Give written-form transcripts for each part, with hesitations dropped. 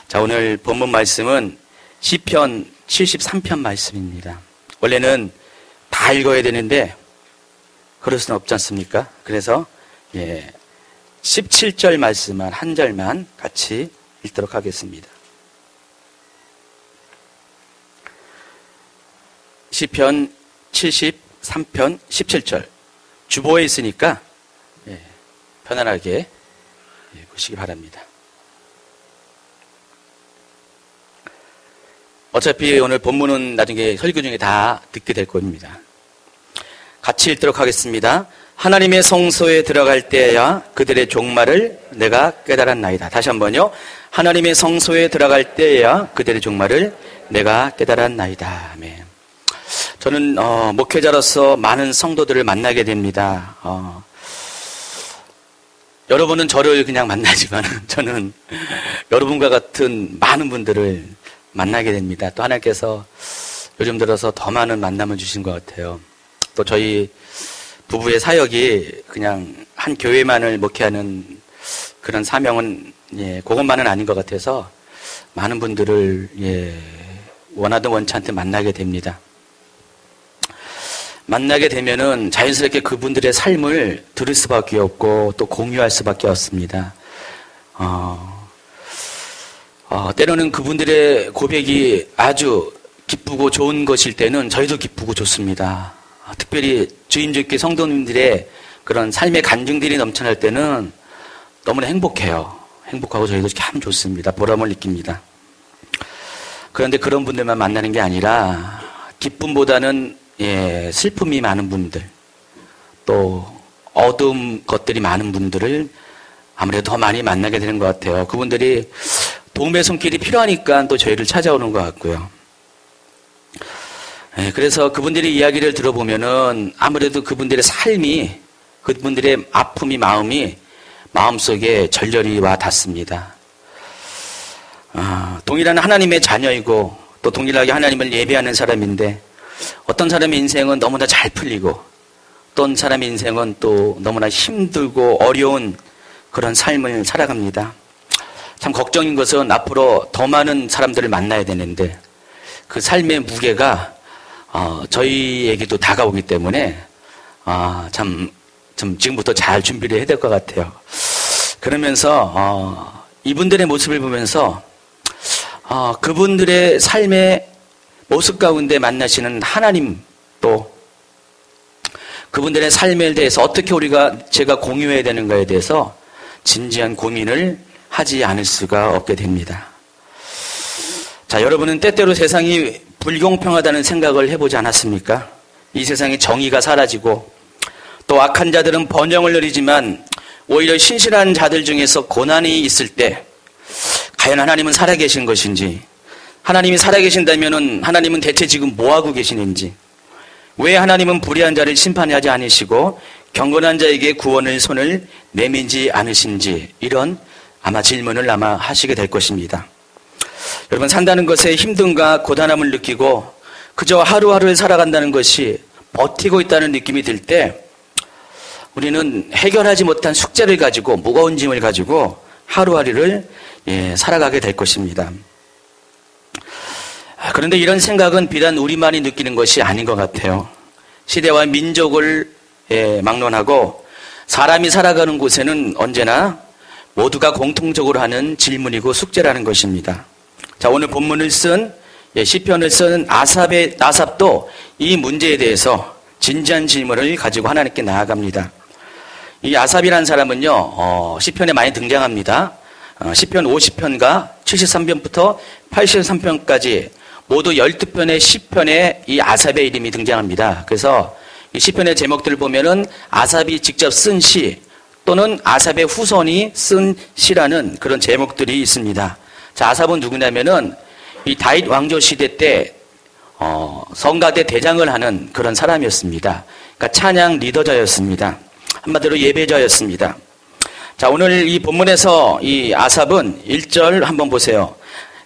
자, 오늘 본문 말씀은 시편 73편 말씀입니다. 원래는 다 읽어야 되는데 그럴 수는 없지 않습니까? 그래서 17절 말씀만 한 절만 같이 읽도록 하겠습니다. 시편 73편 17절 주보에 있으니까 편안하게 보시기 바랍니다. 어차피 오늘 본문은 나중에 설교 중에 다 듣게 될 겁니다. 같이 읽도록 하겠습니다. 하나님의 성소에 들어갈 때야 그들의 종말을 내가 깨달았나이다. 다시 한번요. 하나님의 성소에 들어갈 때야 그들의 종말을 내가 깨달았나이다. 아멘. 저는 목회자로서 많은 성도들을 만나게 됩니다. 여러분은 저를 그냥 만나지만 저는 여러분과 같은 많은 분들을 만나게 됩니다. 또 하나님께서 요즘 들어서 더 많은 만남을 주신 것 같아요. 또 저희 부부의 사역이 그냥 한 교회만을 목회하는 그런 사명은 그것만은 아닌 것 같아서 많은 분들을 원하든 원치 않든 만나게 됩니다. 만나게 되면은 자연스럽게 그분들의 삶을 들을 수밖에 없고 또 공유할 수밖에 없습니다. 때로는 그분들의 고백이 아주 기쁘고 좋은 것일 때는 저희도 기쁘고 좋습니다. 특별히 주임주께 성도님들의 그런 삶의 간증들이 넘쳐날 때는 너무나 행복해요. 행복하고 저희도 참 좋습니다. 보람을 느낍니다. 그런데 그런 분들만 만나는 게 아니라 기쁨보다는 슬픔이 많은 분들, 또 어두운 것들이 많은 분들을 아무래도 더 많이 만나게 되는 것 같아요. 그분들이 도움의 손길이 필요하니까 또 저희를 찾아오는 것 같고요. 그래서 그분들의 이야기를 들어보면은 아무래도 그분들의 삶이, 그분들의 아픔이, 마음속에 절절히 와 닿습니다. 동일한 하나님의 자녀이고 또 동일하게 하나님을 예배하는 사람인데 어떤 사람의 인생은 너무나 잘 풀리고 어떤 사람의 인생은 또 너무나 힘들고 어려운 그런 삶을 살아갑니다. 참 걱정인 것은 앞으로 더 많은 사람들을 만나야 되는데 그 삶의 무게가 저희에게도 다가오기 때문에 좀 지금부터 잘 준비를 해야 될 것 같아요. 그러면서 이분들의 모습을 보면서 그분들의 삶의 모습 가운데 만나시는 하나님, 또 그분들의 삶에 대해서 어떻게 제가 공유해야 되는가에 대해서 진지한 고민을 하지 않을 수가 없게 됩니다. 자, 여러분은 때때로 세상이 불공평하다는 생각을 해보지 않았습니까? 이 세상에 정의가 사라지고 또 악한 자들은 번영을 누리지만 오히려 신실한 자들 중에서 고난이 있을 때 과연 하나님은 살아계신 것인지, 하나님이 살아계신다면 하나님은 대체 지금 뭐하고 계시는지, 왜 하나님은 불의한 자를 심판하지 않으시고 경건한 자에게 구원의 손을 내밀지 않으신지, 이런 아마 질문을 아마 하시게 될 것입니다. 여러분, 산다는 것에 힘듦과 고단함을 느끼고 그저 하루하루를 살아간다는 것이 버티고 있다는 느낌이 들 때 우리는 해결하지 못한 숙제를 가지고, 무거운 짐을 가지고 하루하루를 살아가게 될 것입니다. 그런데 이런 생각은 비단 우리만이 느끼는 것이 아닌 것 같아요. 시대와 민족을 막론하고 사람이 살아가는 곳에는 언제나 모두가 공통적으로 하는 질문이고 숙제라는 것입니다. 자, 오늘 본문을 쓴 시편을 쓴 아삽도 이 문제에 대해서 진지한 질문을 가지고 하나님께 나아갑니다. 이 아삽이라는 사람은요, 시편에 많이 등장합니다. 시편 50편과 73편부터 83편까지 모두 12편의 시편에 이 아삽의 이름이 등장합니다. 그래서 이 시편의 제목들을 보면은 아삽이 직접 쓴 시 또는 아삽의 후손이 쓴 시라는 그런 제목들이 있습니다. 자, 아삽은 누구냐면은 이 다윗 왕조 시대 때 성가대 대장을 하는 그런 사람이었습니다. 그러니까 찬양 리더자였습니다. 한마디로 예배자였습니다. 자, 오늘 이 본문에서 이 아삽은 1절 한번 보세요.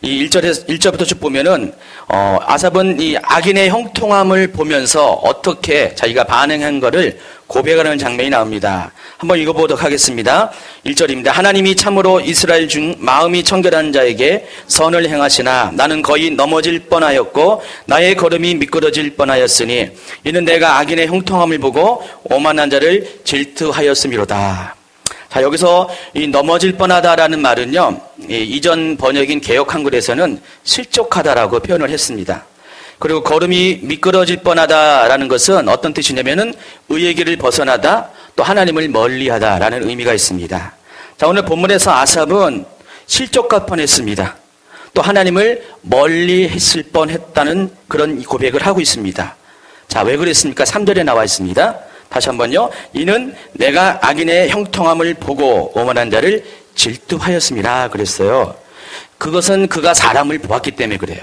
이 1절부터 쭉 보면은, 아삽은 이 악인의 형통함을 보면서 어떻게 자기가 반응한 거를 고백하는 장면이 나옵니다. 한번 읽어보도록 하겠습니다. 1절입니다. 하나님이 참으로 이스라엘 중 마음이 청결한 자에게 선을 행하시나 나는 거의 넘어질 뻔하였고 나의 걸음이 미끄러질 뻔하였으니 이는 내가 악인의 형통함을 보고 오만한 자를 질투하였음이로다. 자, 여기서 이 넘어질 뻔하다라는 말은요, 이전 번역인 개역 한글에서는 실족하다라고 표현을 했습니다. 그리고 걸음이 미끄러질 뻔하다라는 것은 어떤 뜻이냐면은 의의 길을 벗어나다, 또 하나님을 멀리하다라는 의미가 있습니다. 자, 오늘 본문에서 아삽은 실족할 뻔했습니다. 또 하나님을 멀리했을 뻔했다는 그런 고백을 하고 있습니다. 자, 왜 그랬습니까? 3절에 나와 있습니다. 다시 한번요. 이는 내가 악인의 형통함을 보고 오만한 자를 질투하였습니다. 그랬어요. 그것은 그가 사람을 보았기 때문에 그래요.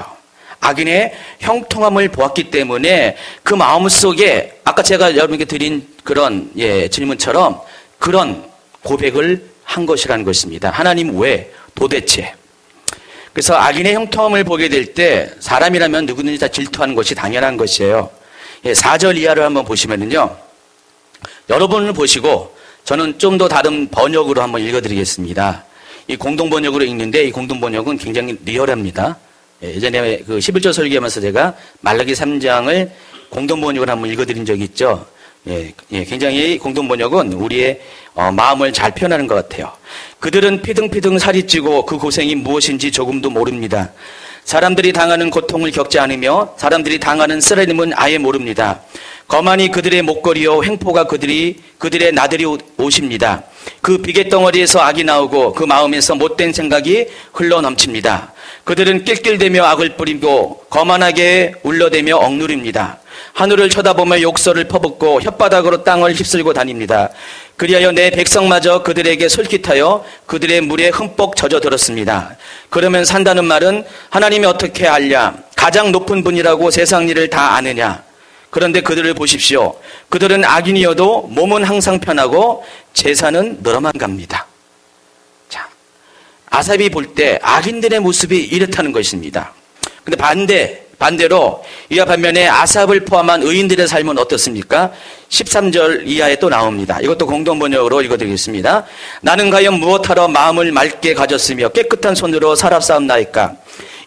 악인의 형통함을 보았기 때문에 그 마음속에 아까 제가 여러분께 드린 그런 질문처럼 그런 고백을 한 것이라는 것입니다. 하나님 왜? 도대체. 그래서 악인의 형통함을 보게 될 때 사람이라면 누구든지 다 질투하는 것이 당연한 것이에요. 4절 이하를 한번 보시면은요. 여러분을 보시고 저는 좀 더 다른 번역으로 한번 읽어드리겠습니다. 이 공동번역으로 읽는데 이 공동번역은 굉장히 리얼합니다. 예전에 그 11절 설교하면서 제가 말라기 3장을 공동번역으로 한번 읽어드린 적이 있죠. 굉장히 공동번역은 우리의 마음을 잘 표현하는 것 같아요. 그들은 피등피등 살이 찌고 그 고생이 무엇인지 조금도 모릅니다. 사람들이 당하는 고통을 겪지 않으며 사람들이 당하는 쓰라림은 아예 모릅니다. 거만이 그들의 목걸이요 횡포가 그들의 나들이 옷입니다. 그 비계덩어리에서 악이 나오고 그 마음에서 못된 생각이 흘러넘칩니다. 그들은 낄낄대며 악을 뿌리고 거만하게 울려대며 억누릅니다. 하늘을 쳐다보며 욕설을 퍼붓고 혓바닥으로 땅을 휩쓸고 다닙니다. 그리하여 내 백성마저 그들에게 솔깃하여 그들의 물에 흠뻑 젖어들었습니다. 그러면 산다는 말은 하나님이 어떻게 알랴? 가장 높은 분이라고 세상 일을 다 아느냐? 그런데 그들을 보십시오. 그들은 악인이어도 몸은 항상 편하고 제사는 늘어만 갑니다. 자, 아삽이 볼 때 악인들의 모습이 이렇다는 것입니다. 근데 반대로 이와 반면에 아삽을 포함한 의인들의 삶은 어떻습니까? 13절 이하에 또 나옵니다. 이것도 공동번역으로 읽어드리겠습니다. 나는 과연 무엇하러 마음을 맑게 가졌으며 깨끗한 손으로 살아싸움나이까?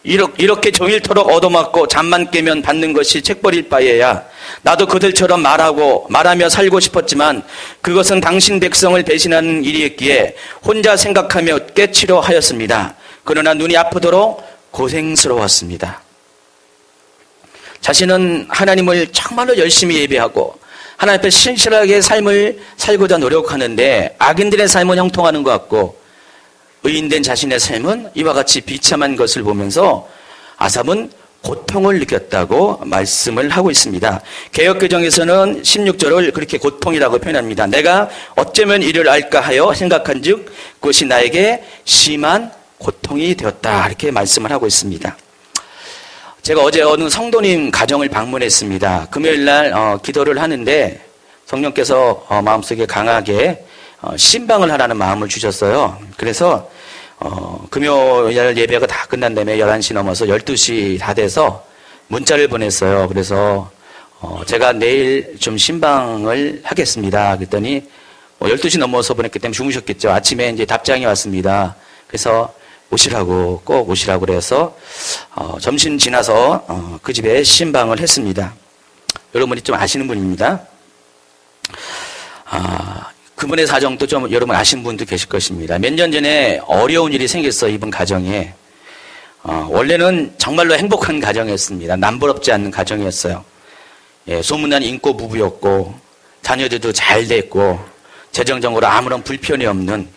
이렇게 종일토록 얻어맞고 잠만 깨면 받는 것이 책벌일 바에야 나도 그들처럼 말하며 살고 싶었지만 그것은 당신 백성을 배신하는 일이었기에 혼자 생각하며 깨치려 하였습니다. 그러나 눈이 아프도록 고생스러웠습니다. 자신은 하나님을 정말로 열심히 예배하고 하나님 앞에 신실하게 삶을 살고자 노력하는데 악인들의 삶은 형통하는 것 같고 의인된 자신의 삶은 이와 같이 비참한 것을 보면서 아삽은 고통을 느꼈다고 말씀을 하고 있습니다. 개역개정에서는 16절을 그렇게 고통이라고 표현합니다. 내가 어쩌면 이를 알까 하여 생각한 즉 그것이 나에게 심한 고통이 되었다. 이렇게 말씀을 하고 있습니다. 제가 어제 어느 성도님 가정을 방문했습니다. 금요일 날 기도를 하는데 성령께서 마음속에 강하게 신방을 하라는 마음을 주셨어요. 그래서 금요일 예배가 다 끝난 다음에 11시 넘어서 12시 다 돼서 문자를 보냈어요. 그래서 제가 내일 좀 신방을 하겠습니다. 그랬더니 12시 넘어서 보냈기 때문에 주무셨겠죠. 아침에 이제 답장이 왔습니다. 그래서 꼭 오시라고 그래서 점심 지나서 그 집에 신방을 했습니다. 여러분이 좀 아시는 분입니다. 그분의 사정도 좀 여러분 아시는 분도 계실 것입니다. 몇 년 전에 어려운 일이 생겼어요. 이번 가정에. 원래는 정말로 행복한 가정이었습니다. 남부럽지 않는 가정이었어요. 소문난 인고 부부였고 자녀들도 잘 됐고 재정적으로 아무런 불편이 없는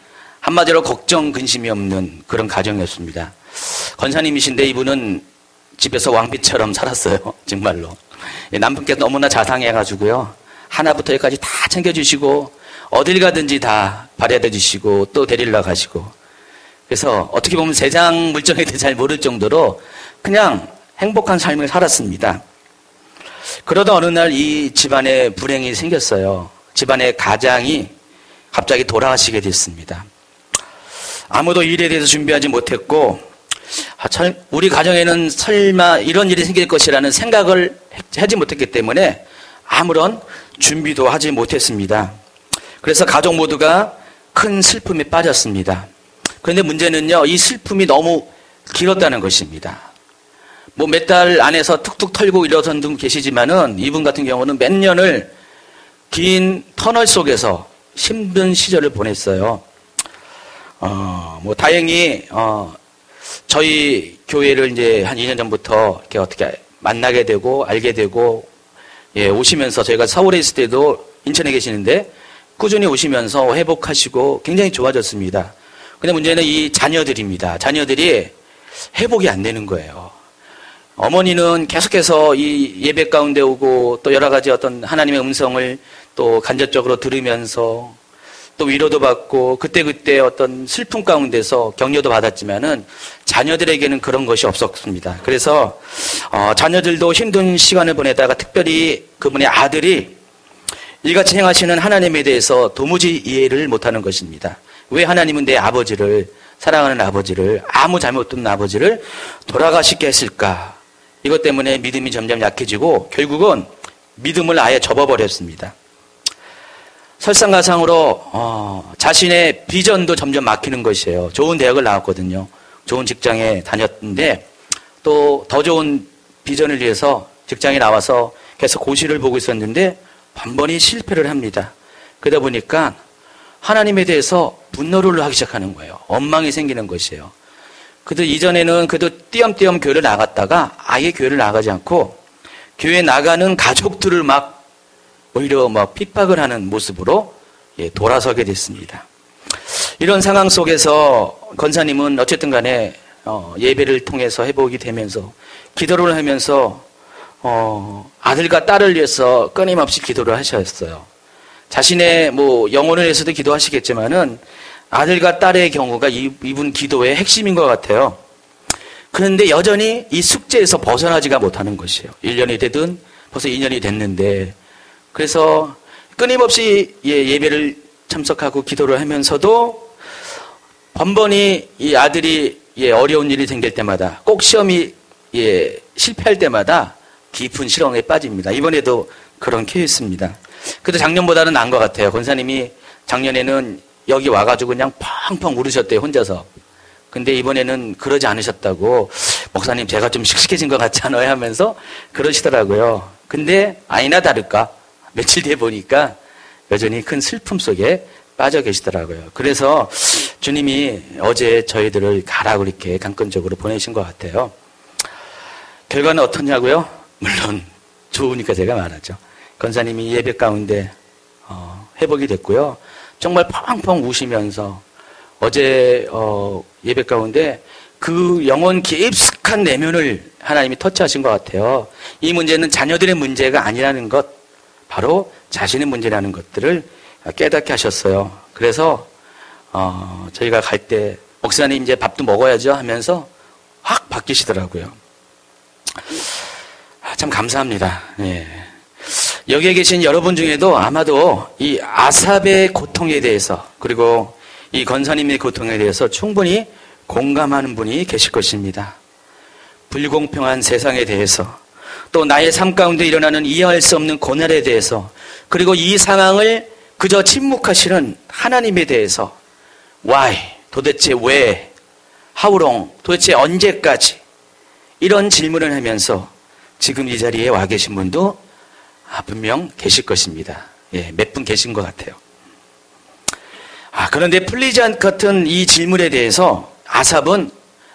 한마디로 걱정 근심이 없는 그런 가정이었습니다. 권사님이신데 이분은 집에서 왕비처럼 살았어요. 정말로. 남편께서 너무나 자상해가지고요. 하나부터 여기까지 다 챙겨주시고 어딜 가든지 다 발에다 주시고 또 데리러 가시고 그래서 어떻게 보면 세상 물정에 대해 잘 모를 정도로 그냥 행복한 삶을 살았습니다. 그러다 어느 날 이 집안에 불행이 생겼어요. 집안의 가장이 갑자기 돌아가시게 됐습니다. 아무도 일에 대해서 준비하지 못했고 우리 가정에는 설마 이런 일이 생길 것이라는 생각을 하지 못했기 때문에 아무런 준비도 하지 못했습니다. 그래서 가족 모두가 큰 슬픔에 빠졌습니다. 그런데 문제는요, 이 슬픔이 너무 길었다는 것입니다. 뭐 몇 달 안에서 툭툭 털고 일어선 분 계시지만은 이분 같은 경우는 몇 년을 긴 터널 속에서 힘든 시절을 보냈어요. 뭐 다행히 저희 교회를 이제 한 2년 전부터 이렇게 어떻게 만나게 되고 알게 되고, 예, 오시면서 저희가 서울에 있을 때도 인천에 계시는데 꾸준히 오시면서 회복하시고 굉장히 좋아졌습니다. 근데 문제는 이 자녀들입니다. 자녀들이 회복이 안 되는 거예요. 어머니는 계속해서 이 예배 가운데 오고 또 여러 가지 어떤 하나님의 음성을 또 간접적으로 들으면서 또 위로도 받고 그때그때 어떤 슬픔 가운데서 격려도 받았지만은 자녀들에게는 그런 것이 없었습니다. 그래서 자녀들도 힘든 시간을 보내다가 특별히 그분의 아들이 이같이 행하시는 하나님에 대해서 도무지 이해를 못하는 것입니다. 왜 하나님은 내 아버지를, 사랑하는 아버지를, 아무 잘못 없는 아버지를 돌아가시게 했을까? 이것 때문에 믿음이 점점 약해지고 결국은 믿음을 아예 접어버렸습니다. 설상가상으로 자신의 비전도 점점 막히는 것이에요. 좋은 대학을 나왔거든요. 좋은 직장에 다녔는데 또 더 좋은 비전을 위해서 직장에 나와서 계속 고시를 보고 있었는데 번번이 실패를 합니다. 그러다 보니까 하나님에 대해서 분노를 하기 시작하는 거예요. 원망이 생기는 것이에요. 그래도 이전에는 그래도 띄엄띄엄 교회를 나갔다가 아예 교회를 나가지 않고 교회 나가는 가족들을 막 오히려 막 핍박을 하는 모습으로 돌아서게 됐습니다. 이런 상황 속에서 권사님은 어쨌든 간에 예배를 통해서 회복이 되면서 기도를 하면서 아들과 딸을 위해서 끊임없이 기도를 하셨어요. 자신의 뭐 영혼을 위해서도 기도하시겠지만은 아들과 딸의 경우가 이분 기도의 핵심인 것 같아요. 그런데 여전히 이 숙제에서 벗어나지가 못하는 것이에요. 1년이 되든 벌써 2년이 됐는데, 그래서 끊임없이 예배를 참석하고 기도를 하면서도 번번이 이 아들이 어려운 일이 생길 때마다, 꼭 시험이 실패할 때마다 깊은 실형에 빠집니다. 이번에도 그런 케이스입니다. 그래도 작년보다는 나은 것 같아요. 권사님이 작년에는 여기 와가지고 그냥 펑펑 울으셨대요, 혼자서. 근데 이번에는 그러지 않으셨다고, 목사님 제가 좀 씩씩해진 것 같지 않아요? 하면서 그러시더라고요. 근데 아니나 다를까 며칠 뒤에 보니까 여전히 큰 슬픔 속에 빠져 계시더라고요. 그래서 주님이 어제 저희들을 가라고 이렇게 강권적으로 보내신 것 같아요. 결과는 어떻냐고요? 물론 좋으니까 제가 말하죠. 권사님이 예배 가운데 회복이 됐고요. 정말 펑펑 우시면서 어제 예배 가운데 그 영혼 깊숙한 내면을 하나님이 터치하신 것 같아요. 이 문제는 자녀들의 문제가 아니라는 것, 바로 자신의 문제라는 것들을 깨닫게 하셨어요. 그래서 저희가 갈 때 목사님 이제 밥도 먹어야죠 하면서 확 바뀌시더라고요. 참 감사합니다. 예. 여기에 계신 여러분 중에도 아마도 이 아삽의 고통에 대해서, 그리고 이 권사님의 고통에 대해서 충분히 공감하는 분이 계실 것입니다. 불공평한 세상에 대해서, 또 나의 삶 가운데 일어나는 이해할 수 없는 고난에 대해서, 그리고 이 상황을 그저 침묵하시는 하나님에 대해서, why, 도대체 왜, how long, 도대체 언제까지, 이런 질문을 하면서 지금 이 자리에 와 계신 분도 분명 계실 것입니다. 예, 몇 분 계신 것 같아요. 그런데 풀리지 않는 같은 이 질문에 대해서 아삽은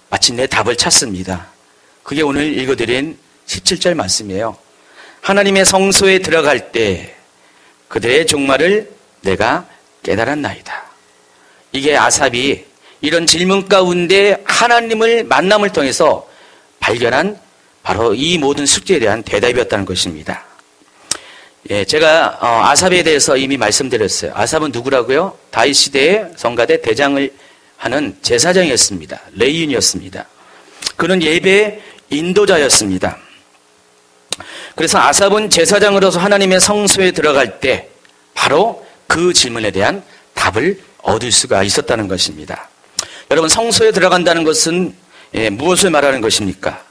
마침내 답을 찾습니다. 그게 오늘 읽어드린 17절 말씀이에요. 하나님의 성소에 들어갈 때 그들의 종말을 내가 깨달았나이다. 이게 아삽이 이런 질문 가운데 하나님을 만남을 통해서 발견한 바로 이 모든 숙제에 대한 대답이었다는 것입니다. 예, 제가 아삽에 대해서 이미 말씀드렸어요. 아삽은 누구라고요? 다윗 시대의 성가대 대장을 하는 제사장이었습니다. 레위인이었습니다. 그는 예배 인도자였습니다. 그래서 아삽은 제사장으로서 하나님의 성소에 들어갈 때 바로 그 질문에 대한 답을 얻을 수가 있었다는 것입니다. 여러분, 성소에 들어간다는 것은 무엇을 말하는 것입니까?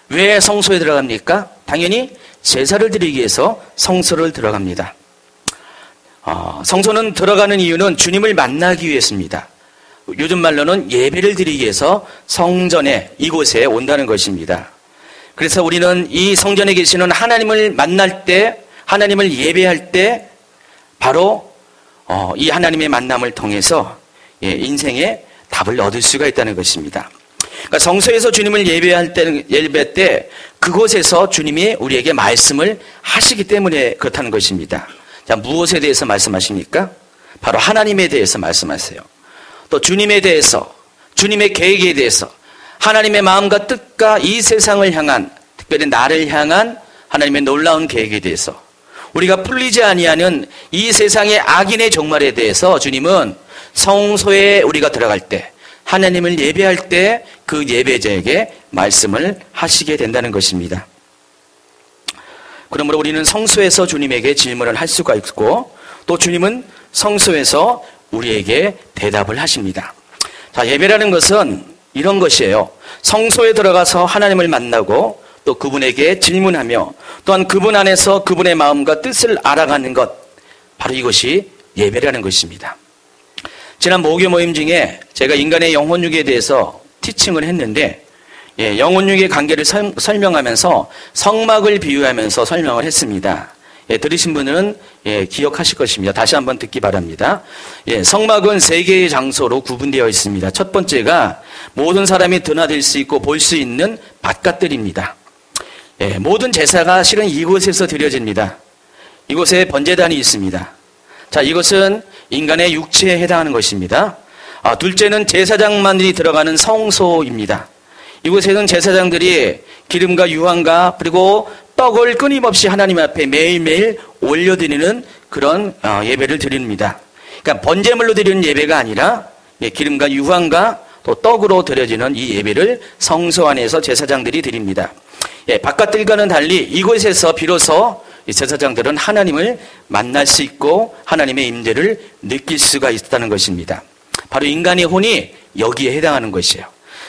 왜 성소에 들어갑니까? 당연히 제사를 드리기 위해서 성소를 들어갑니다. 성소는 들어가는 이유는 주님을 만나기 위해서입니다. 요즘 말로는 예배를 드리기 위해서 성전에, 이곳에 온다는 것입니다. 그래서 우리는 이 성전에 계시는 하나님을 만날 때, 하나님을 예배할 때 바로 이 하나님의 만남을 통해서 인생의 답을 얻을 수가 있다는 것입니다. 그러니까 성소에서 주님을 예배 때 그곳에서 주님이 우리에게 말씀을 하시기 때문에 그렇다는 것입니다. 자, 무엇에 대해서 말씀하십니까? 바로 하나님에 대해서 말씀하세요. 또 주님에 대해서, 주님의 계획에 대해서, 하나님의 마음과 뜻과 이 세상을 향한, 특별히 나를 향한 하나님의 놀라운 계획에 대해서, 우리가 풀리지 아니하는 이 세상의 악인의 종말에 대해서 주님은 성소에 우리가 들어갈 때, 하나님을 예배할 때 그 예배자에게 말씀을 하시게 된다는 것입니다. 그러므로 우리는 성소에서 주님에게 질문을 할 수가 있고, 또 주님은 성소에서 우리에게 대답을 하십니다. 자, 예배라는 것은 이런 것이에요. 성소에 들어가서 하나님을 만나고 또 그분에게 질문하며 또한 그분 안에서 그분의 마음과 뜻을 알아가는 것, 바로 이것이 예배라는 것입니다. 지난 모교 모임 중에 제가 인간의 영혼육에 대해서 티칭을 했는데, 영혼육의 관계를 설명하면서 성막을 비유하면서 설명을 했습니다. 들으신 분은 기억하실 것입니다. 다시 한번 듣기 바랍니다. 성막은 세 개의 장소로 구분되어 있습니다. 첫 번째가 모든 사람이 드나들 수 있고 볼 수 있는 바깥들입니다. 모든 제사가 실은 이곳에서 드려집니다. 이곳에 번제단이 있습니다. 자, 이것은 인간의 육체에 해당하는 것입니다. 둘째는 제사장만이 들어가는 성소입니다. 이곳에는 제사장들이 기름과 유황과 그리고 떡을 끊임없이 하나님 앞에 매일매일 올려드리는 그런 예배를 드립니다. 그러니까 번제물로 드리는 예배가 아니라 기름과 유황과 또 떡으로 드려지는 이 예배를 성소 안에서 제사장들이 드립니다. 바깥들과는 달리 이곳에서 비로소 제사장들은 하나님을 만날 수 있고 하나님의 임재를 느낄 수가 있다는 것입니다. 바로 인간의 혼이 여기에 해당하는 것이에요.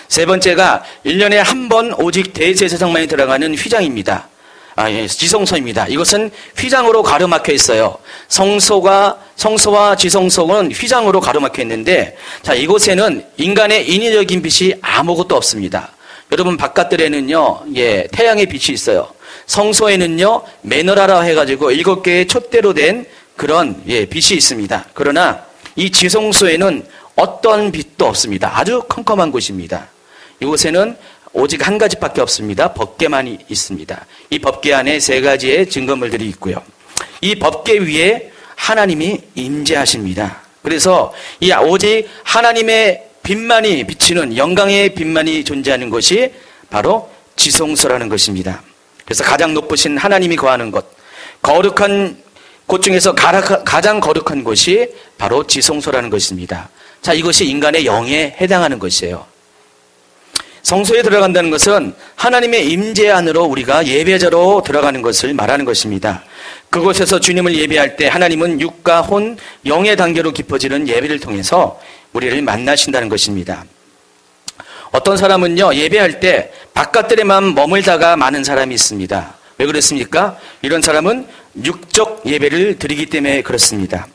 세 번째가 1년에 한 번 오직 대제사장만이 들어가는 휘장입니다. 지성소입니다. 이것은 휘장으로 가로막혀 있어요. 성소와 지성소는 휘장으로 가로막혀 있는데, 자, 이곳에는 인간의 인위적인 빛이 아무것도 없습니다. 여러분, 바깥들에는요, 태양의 빛이 있어요. 성소에는요, 메노라라 해가지고 7개의 촛대로 된 그런 빛이 있습니다. 그러나 이 지성소에는 어떤 빛도 없습니다. 아주 컴컴한 곳입니다. 이곳에는 오직 한 가지밖에 없습니다. 법궤만 있습니다. 이 법궤 안에 3가지의 증거물들이 있고요. 이 법궤 위에 하나님이 임재하십니다. 그래서 이 오직 하나님의 빛만이 비치는 영광의 빛만이 존재하는 것이 바로 지성소라는 것입니다. 그래서 가장 높으신 하나님이 거하는 곳, 거룩한 곳 중에서 가장 거룩한 곳이 바로 지성소라는 것입니다. 자, 이것이 인간의 영에 해당하는 것이에요. 성소에 들어간다는 것은 하나님의 임재 안으로 우리가 예배자로 들어가는 것을 말하는 것입니다. 그곳에서 주님을 예배할 때 하나님은 육과 혼, 영의 단계로 깊어지는 예배를 통해서 우리를 만나신다는 것입니다. 어떤 사람은요, 예배할 때 바깥들에만 머물다가 마는 사람이 있습니다. 왜 그렇습니까? 이런 사람은 육적 예배를 드리기 때문에 그렇습니다.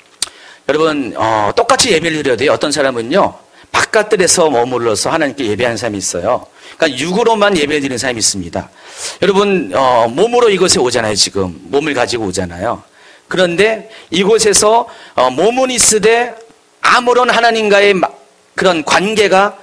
여러분, 똑같이 예배를 드려야 돼요. 어떤 사람은요, 바깥들에서 머물러서 하나님께 예배하는 사람이 있어요. 그러니까 육으로만 예배 드리는 사람이 있습니다. 여러분, 몸으로 이곳에 오잖아요. 지금 몸을 가지고 오잖아요. 그런데 이곳에서 몸은 있으되 아무런 하나님과의 그런 관계가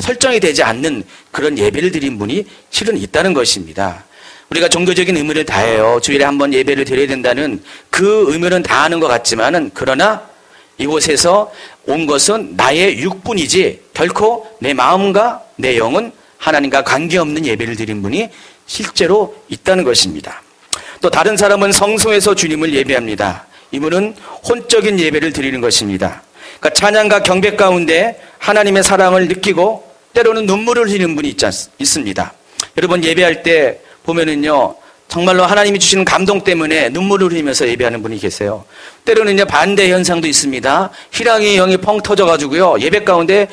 설정이 되지 않는 그런 예배를 드린 분이 실은 있다는 것입니다. 우리가 종교적인 의무를 다해요. 주일에 한번 예배를 드려야 된다는 그 의무는 다하는 것 같지만은, 그러나 이곳에서 온 것은 나의 육뿐이지 결코 내 마음과 내 영은 하나님과 관계없는 예배를 드린 분이 실제로 있다는 것입니다. 또 다른 사람은 성소에서 주님을 예배합니다. 이분은 혼적인 예배를 드리는 것입니다. 그러니까 찬양과 경배 가운데 하나님의 사랑을 느끼고 때로는 눈물을 흘리는 분이 있습니다. 여러분, 예배할 때 보면은요, 정말로 하나님이 주시는 감동 때문에 눈물을 흘리면서 예배하는 분이 계세요. 때로는 반대 현상도 있습니다. 희랑의 영이 펑 터져가지고요, 예배 가운데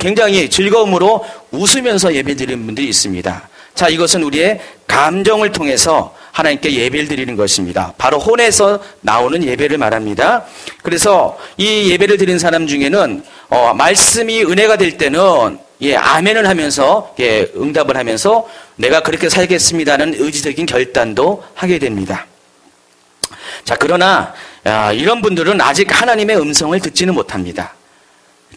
굉장히 즐거움으로 웃으면서 예배드리는 분들이 있습니다. 자, 이것은 우리의 감정을 통해서 하나님께 예배를 드리는 것입니다. 바로 혼에서 나오는 예배를 말합니다. 그래서 이 예배를 드리는 사람 중에는 말씀이 은혜가 될 때는 아멘을 하면서 응답을 하면서 내가 그렇게 살겠습니다는 의지적인 결단도 하게 됩니다. 자, 그러나 이런 분들은 아직 하나님의 음성을 듣지는 못합니다.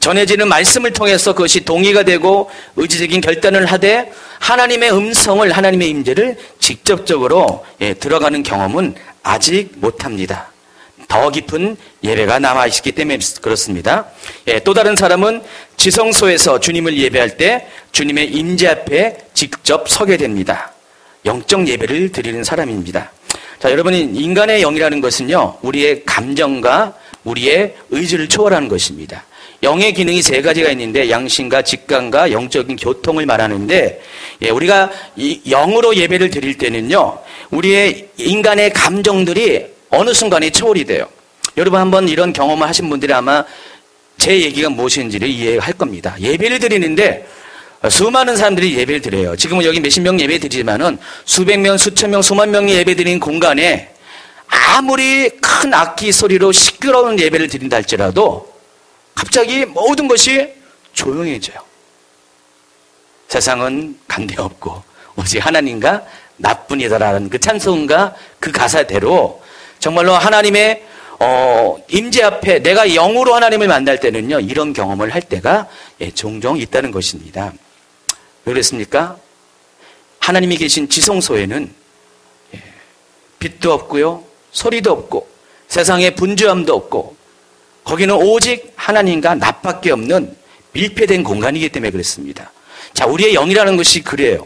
전해지는 말씀을 통해서 그것이 동의가 되고 의지적인 결단을 하되 하나님의 음성을, 하나님의 임재를 직접적으로 들어가는 경험은 아직 못합니다. 더 깊은 예배가 남아있기 때문에 그렇습니다. 또 다른 사람은 지성소에서 주님을 예배할 때 주님의 임재 앞에 직접 서게 됩니다. 영적 예배를 드리는 사람입니다. 자, 여러분, 인간의 영이라는 것은요, 우리의 감정과 우리의 의지를 초월하는 것입니다. 영의 기능이 세 가지가 있는데 양심과 직감과 영적인 교통을 말하는데, 우리가 이 영으로 예배를 드릴 때는요, 우리의 인간의 감정들이 어느 순간에 초월이 돼요. 여러분 한번 이런 경험을 하신 분들이 아마 제 얘기가 무엇인지를 이해할 겁니다. 예배를 드리는데 수많은 사람들이 예배를 드려요. 지금은 여기 몇십 명 예배 드리지만은 수백 명, 수천 명, 수만 명이 예배 드리는 공간에 아무리 큰 악기 소리로 시끄러운 예배를 드린다 할지라도 갑자기 모든 것이 조용해져요. 세상은 간대없고 오직 하나님과 나뿐이다라는 그 찬송과 그 가사대로 정말로 하나님의 임재 앞에 내가 영으로 하나님을 만날 때는요, 이런 경험을 할 때가 종종 있다는 것입니다. 왜 그랬습니까? 하나님이 계신 지성소에는 빛도 없고요, 소리도 없고 세상에 분주함도 없고 거기는 오직 하나님과 나밖에 없는 밀폐된 공간이기 때문에 그랬습니다. 자, 우리의 영이라는 것이 그래요.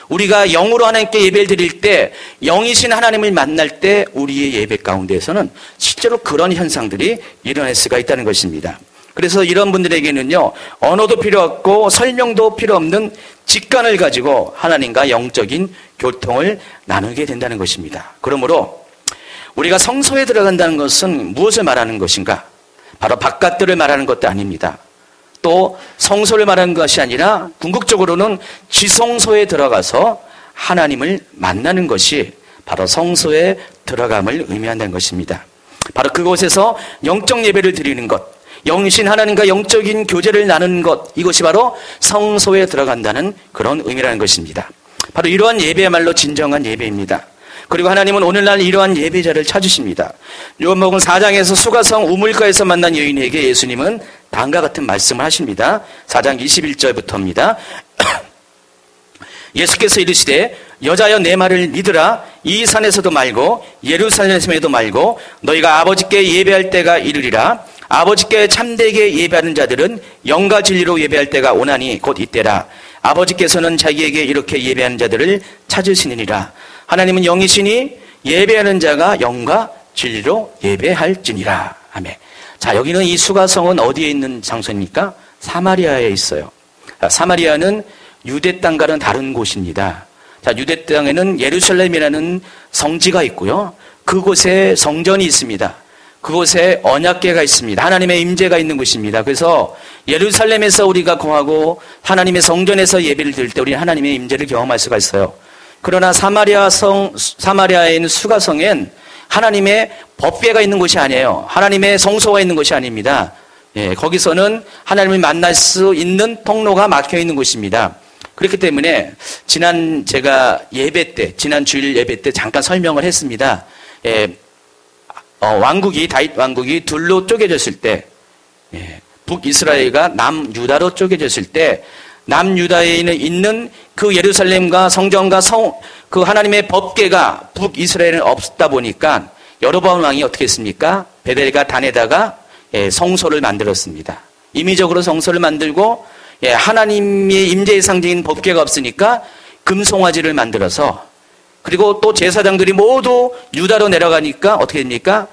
우리가 영으로 하나님께 예배를 드릴 때, 영이신 하나님을 만날 때 우리의 예배 가운데에서는 실제로 그런 현상들이 일어날 수가 있다는 것입니다. 그래서 이런 분들에게는요, 언어도 필요 없고 설명도 필요 없는 직관을 가지고 하나님과 영적인 교통을 나누게 된다는 것입니다. 그러므로 우리가 성소에 들어간다는 것은 무엇을 말하는 것인가? 바로 바깥들을 말하는 것도 아닙니다. 또 성소를 말하는 것이 아니라 궁극적으로는 지성소에 들어가서 하나님을 만나는 것이 바로 성소에 들어감을 의미한다는 것입니다. 바로 그곳에서 영적 예배를 드리는 것, 영신 하나님과 영적인 교제를 나누는 것, 이것이 바로 성소에 들어간다는 그런 의미라는 것입니다. 바로 이러한 예배야말로 진정한 예배입니다. 그리고 하나님은 오늘날 이러한 예배자를 찾으십니다. 요한복음 4장에서 수가성 우물가에서 만난 여인에게 예수님은 다음과 같은 말씀을 하십니다. 4장 21절부터입니다. 예수께서 이르시되 여자여 내 말을 믿으라. 이 산에서도 말고 예루살렘에도 말고 너희가 아버지께 예배할 때가 이르리라. 아버지께 참되게 예배하는 자들은 영과 진리로 예배할 때가 오나니 곧 이때라. 아버지께서는 자기에게 이렇게 예배하는 자들을 찾으시느니라. 하나님은 영이시니 예배하는 자가 영과 진리로 예배할지니라. 아멘. 자, 여기는 이 수가성은 어디에 있는 장소입니까? 사마리아에 있어요. 사마리아는 유대 땅과는 다른 곳입니다. 자, 유대 땅에는 예루살렘이라는 성지가 있고요. 그곳에 성전이 있습니다. 그곳에 언약궤가 있습니다. 하나님의 임재가 있는 곳입니다. 그래서 예루살렘에서 우리가 거하고 하나님의 성전에서 예배를 드릴 때 우리는 하나님의 임재를 경험할 수가 있어요. 그러나 사마리아에 있는 수가성엔 하나님의 법궤가 있는 곳이 아니에요. 하나님의 성소가 있는 곳이 아닙니다. 거기서는 하나님을 만날 수 있는 통로가 막혀 있는 곳입니다. 그렇기 때문에 제가 지난 주일 예배 때 잠깐 설명을 했습니다. 다윗 왕국이 둘로 쪼개졌을 때, 북이스라엘과 남유다로 쪼개졌을 때, 남유다에 있는 그 예루살렘과 성전과 그 하나님의 법궤가 북이스라엘은 없다 보니까 여로보암 왕이 어떻게 했습니까? 베델과 단에다가 성소를 만들었습니다. 임의적으로 성소를 만들고 하나님의 임재의 상징인 법궤가 없으니까 금송아지를 만들어서, 그리고 또 제사장들이 모두 유다로 내려가니까 어떻게 됩니까?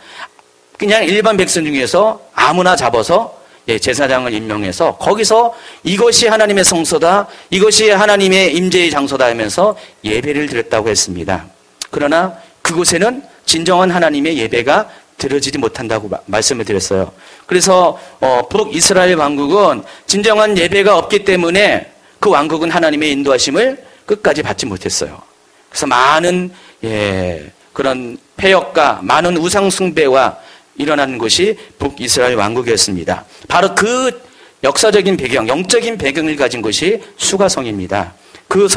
그냥 일반 백성 중에서 아무나 잡아서 제사장을 임명해서 거기서 이것이 하나님의 성소다, 이것이 하나님의 임재의 장소다 하면서 예배를 드렸다고 했습니다. 그러나 그곳에는 진정한 하나님의 예배가 들어지지 못한다고 말씀을 드렸어요. 그래서 북이스라엘 왕국은 진정한 예배가 없기 때문에 그 왕국은 하나님의 인도하심을 끝까지 받지 못했어요. 그래서 많은 그런 폐역과 많은 우상 숭배와 일어나는 것이 북이스라엘 왕국이었습니다. 바로 그 역사적인 배경, 영적인 배경을 가진 것이 수가성입니다. 그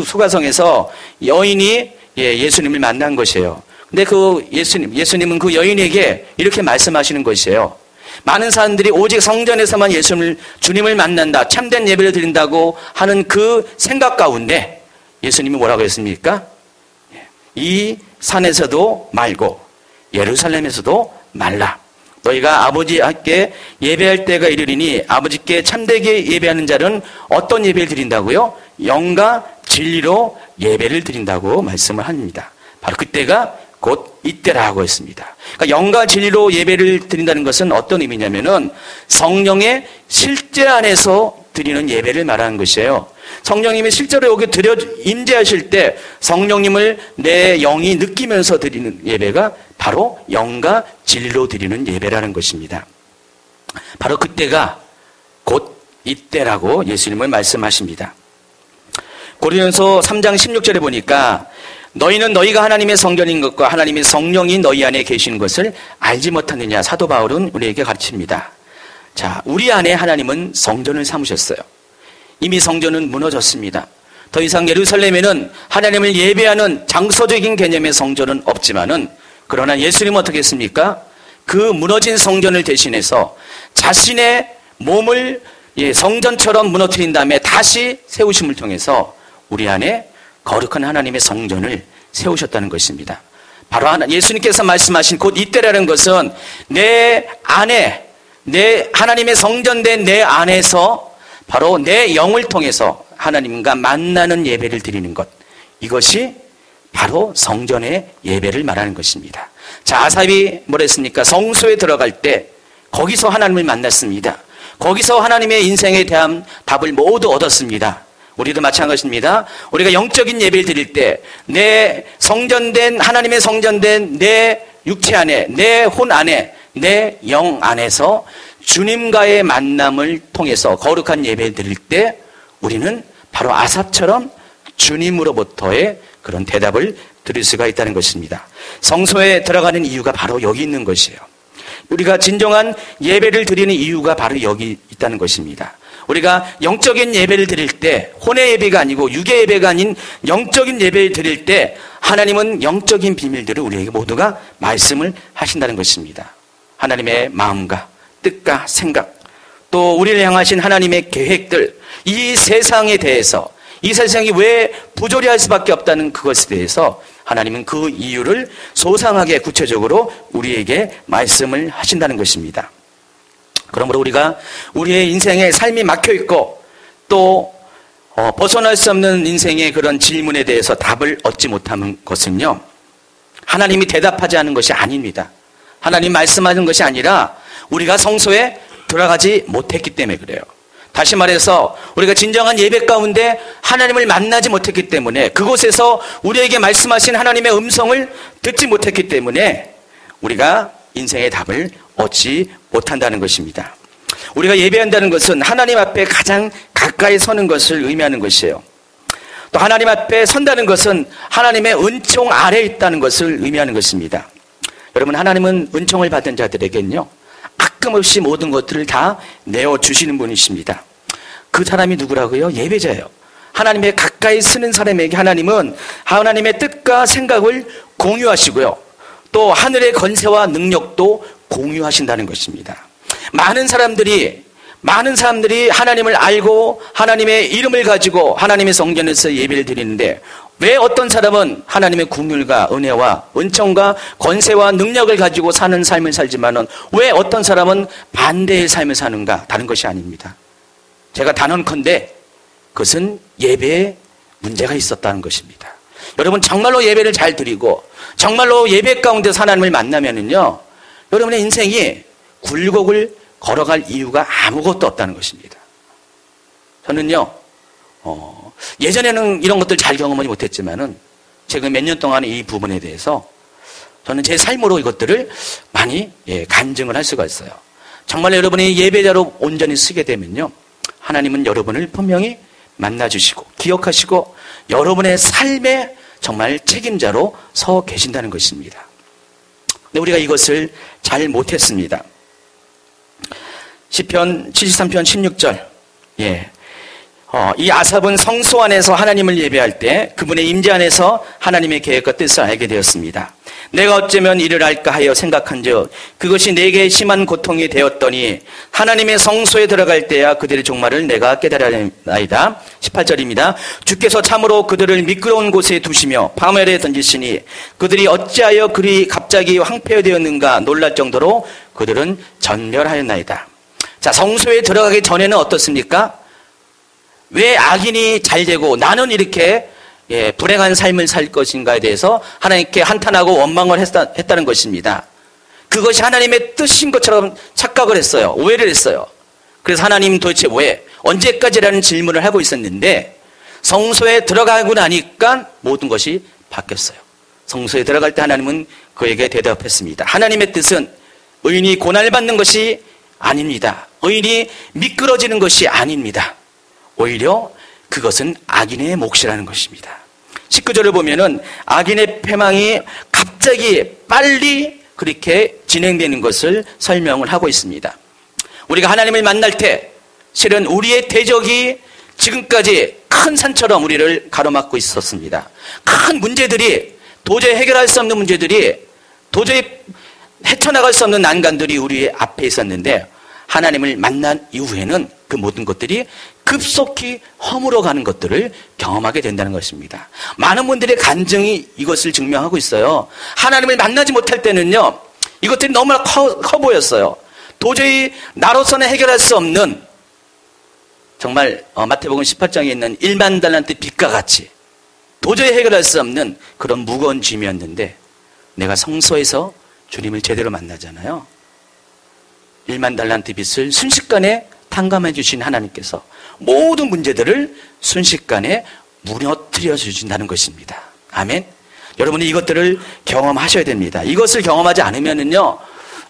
수가성에서 여인이 예수님을 만난 것이에요. 근데 예수님은 그 여인에게 이렇게 말씀하시는 것이에요. 많은 사람들이 오직 성전에서만 주님을 만난다, 참된 예배를 드린다고 하는 그 생각 가운데 예수님이 뭐라고 했습니까? 이 산에서도 말고 예루살렘에서도 말라. 너희가 아버지께 예배할 때가 이르리니 아버지께 참되게 예배하는 자는 어떤 예배를 드린다고요? 영과 진리로 예배를 드린다고 말씀을 합니다. 바로 그때가 곧 이때라고 했습니다. 그러니까 영과 진리로 예배를 드린다는 것은 어떤 의미냐면은 성령의 실제 안에서 드리는 예배를 말하는 것이에요. 성령님이 실제로 여기 임재하실 때 성령님을 내 영이 느끼면서 드리는 예배가 바로 영과 진리로 드리는 예배라는 것입니다. 바로 그때가 곧 이때라고 예수님은 말씀하십니다. 고린도서 3장 16절에 보니까 너희는 너희가 하나님의 성전인 것과 하나님의 성령이 너희 안에 계시는 것을 알지 못하느냐. 사도 바울은 우리에게 가르칩니다. 자, 우리 안에 하나님은 성전을 삼으셨어요. 이미 성전은 무너졌습니다. 더 이상 예루살렘에는 하나님을 예배하는 장소적인 개념의 성전은 없지만은, 그러나 예수님은 어떻게 했습니까? 그 무너진 성전을 대신해서 자신의 몸을 성전처럼 무너뜨린 다음에 다시 세우심을 통해서 우리 안에 거룩한 하나님의 성전을 세우셨다는 것입니다. 바로 예수님께서 말씀하신 곧 이때라는 것은 내 안에, 내 하나님의 성전된 내 안에서 바로 내 영을 통해서 하나님과 만나는 예배를 드리는 것, 이것이 바로 성전의 예배를 말하는 것입니다. 자, 아삽이 뭐랬습니까? 성소에 들어갈 때 거기서 하나님을 만났습니다. 거기서 하나님의 인생에 대한 답을 모두 얻었습니다. 우리도 마찬가지입니다. 우리가 영적인 예배를 드릴 때 내 성전된, 하나님의 성전된 내 육체 안에, 내 혼 안에, 내 영 안에서 주님과의 만남을 통해서 거룩한 예배를 드릴 때 우리는 바로 아삽처럼 주님으로부터의 그런 대답을 드릴 수가 있다는 것입니다. 성소에 들어가는 이유가 바로 여기 있는 것이에요. 우리가 진정한 예배를 드리는 이유가 바로 여기 있다는 것입니다. 우리가 영적인 예배를 드릴 때, 혼의 예배가 아니고 육의 예배가 아닌 영적인 예배를 드릴 때 하나님은 영적인 비밀들을 우리에게 모두가 말씀을 하신다는 것입니다. 하나님의 마음과 뜻과 생각, 또 우리를 향하신 하나님의 계획들, 이 세상에 대해서, 이 세상이 왜 부조리할 수밖에 없다는 그것에 대해서 하나님은 그 이유를 소상하게 구체적으로 우리에게 말씀을 하신다는 것입니다. 그러므로 우리가 우리의 인생에 삶이 막혀있고 또 벗어날 수 없는 인생의 그런 질문에 대해서 답을 얻지 못하는 것은요, 하나님이 대답하지 않은 것이 아닙니다. 하나님 말씀하는 것이 아니라 우리가 성소에 들어가지 못했기 때문에 그래요. 다시 말해서 우리가 진정한 예배 가운데 하나님을 만나지 못했기 때문에, 그곳에서 우리에게 말씀하신 하나님의 음성을 듣지 못했기 때문에 우리가 인생의 답을 얻지 못한다는 것입니다. 우리가 예배한다는 것은 하나님 앞에 가장 가까이 서는 것을 의미하는 것이에요. 또 하나님 앞에 선다는 것은 하나님의 은총 아래에 있다는 것을 의미하는 것입니다. 여러분, 하나님은 은총을 받은 자들에게는요, 아낌없이 모든 것들을 다 내어주시는 분이십니다. 그 사람이 누구라고요? 예배자예요. 하나님의 가까이 서는 사람에게 하나님은 하나님의 뜻과 생각을 공유하시고요, 또 하늘의 권세와 능력도 공유하신다는 것입니다. 많은 사람들이 하나님을 알고 하나님의 이름을 가지고 하나님의 성전에서 예배를 드리는데, 왜 어떤 사람은 하나님의 긍휼과 은혜와 은총과 권세와 능력을 가지고 사는 삶을 살지만은 왜 어떤 사람은 반대의 삶을 사는가? 다른 것이 아닙니다. 제가 단언컨대 그것은 예배에 문제가 있었다는 것입니다. 여러분, 정말로 예배를 잘 드리고 정말로 예배 가운데서 하나님을 만나면은요, 여러분의 인생이 굴곡을 걸어갈 이유가 아무것도 없다는 것입니다. 저는요, 예전에는 이런 것들 잘 경험하지 못했지만은 최근 몇 년 동안 이 부분에 대해서 저는 제 삶으로 이것들을 많이 간증을 할 수가 있어요. 정말 여러분이 예배자로 온전히 쓰게 되면요, 하나님은 여러분을 분명히 만나주시고 기억하시고 여러분의 삶의 정말 책임자로 서 계신다는 것입니다. 근데 우리가 이것을 잘 못했습니다. 시편 73편 16절. 이 아삽은 성소 안에서 하나님을 예배할 때 그분의 임재 안에서 하나님의 계획과 뜻을 알게 되었습니다. 내가 어쩌면 이를 알까 하여 생각한즉 그것이 내게 심한 고통이 되었더니 하나님의 성소에 들어갈 때야 그들의 종말을 내가 깨달았나이다. 18절입니다. 주께서 참으로 그들을 미끄러운 곳에 두시며 파멸에 던지시니 그들이 어찌하여 그리 갑자기 황폐되었는가 놀랄 정도로 그들은 전멸하였나이다. 자, 성소에 들어가기 전에는 어떻습니까? 왜 악인이 잘 되고 나는 이렇게 불행한 삶을 살 것인가에 대해서 하나님께 한탄하고 원망을 했다는 것입니다. 그것이 하나님의 뜻인 것처럼 착각을 했어요. 오해를 했어요. 그래서 하나님 도대체 왜 언제까지라는 질문을 하고 있었는데 성소에 들어가고 나니까 모든 것이 바뀌었어요. 성소에 들어갈 때 하나님은 그에게 대답했습니다. 하나님의 뜻은 의인이 고난받는 것이 아닙니다. 의인이 미끄러지는 것이 아닙니다. 오히려 그것은 악인의 몫이라는 것입니다. 19절을 보면은 악인의 패망이 갑자기 빨리 그렇게 진행되는 것을 설명을 하고 있습니다. 우리가 하나님을 만날 때 실은 우리의 대적이 지금까지 큰 산처럼 우리를 가로막고 있었습니다. 큰 문제들이 도저히 해결할 수 없는 문제들이 도저히 헤쳐나갈 수 없는 난간들이 우리 앞에 있었는데 하나님을 만난 이후에는 그 모든 것들이 급속히 허물어가는 것들을 경험하게 된다는 것입니다. 많은 분들의 간증이 이것을 증명하고 있어요. 하나님을 만나지 못할 때는요, 이것들이 너무나 커 보였어요. 도저히 나로서는 해결할 수 없는 정말 마태복음 18장에 있는 1만 달란트 빚과 같이 도저히 해결할 수 없는 그런 무거운 짐이었는데 내가 성소에서 주님을 제대로 만나잖아요. 1만 달란트 빚을 순식간에 탕감해 주신 하나님께서 모든 문제들을 순식간에 무너뜨려 주신다는 것입니다. 아멘. 여러분이 이것들을 경험하셔야 됩니다. 이것을 경험하지 않으면은요,